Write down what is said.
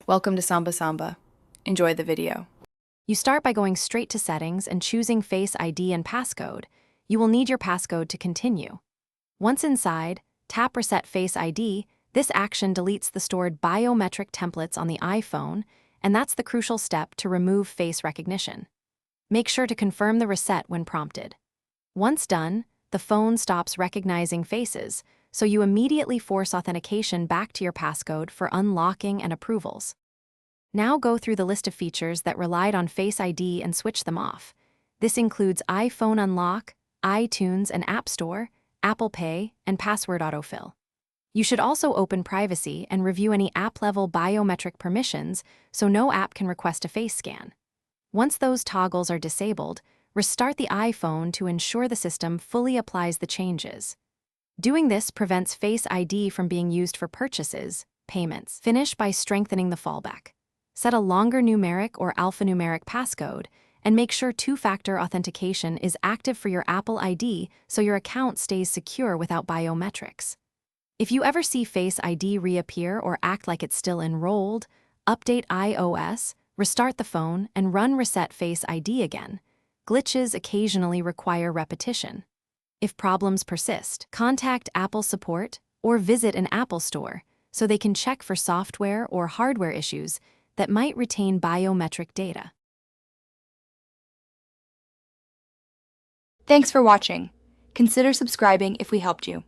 Welcome to Samba Samba. Enjoy the video. You start by going straight to Settings and choosing Face ID and Passcode. You will need your passcode to continue. Once inside, tap Reset Face ID. This action deletes the stored biometric templates on the iPhone, and that's the crucial step to remove face recognition. Make sure to confirm the reset when prompted. Once done, the phone stops recognizing faces, so you immediately force authentication back to your passcode for unlocking and approvals. Now go through the list of features that relied on Face ID and switch them off. This includes iPhone Unlock, iTunes and App Store, Apple Pay, and password autofill. You should also open Privacy and review any app-level biometric permissions so no app can request a face scan. Once those toggles are disabled, restart the iPhone to ensure the system fully applies the changes. Doing this prevents Face ID from being used for purchases, payments. Finish by strengthening the fallback. Set a longer numeric or alphanumeric passcode, and make sure two-factor authentication is active for your Apple ID so your account stays secure without biometrics. If you ever see Face ID reappear or act like it's still enrolled, update iOS, restart the phone, and run Reset Face ID again. Glitches occasionally require repetition. If problems persist, contact Apple support or visit an Apple store so they can check for software or hardware issues that might retain biometric data. Thanks for watching. Consider subscribing if we helped you.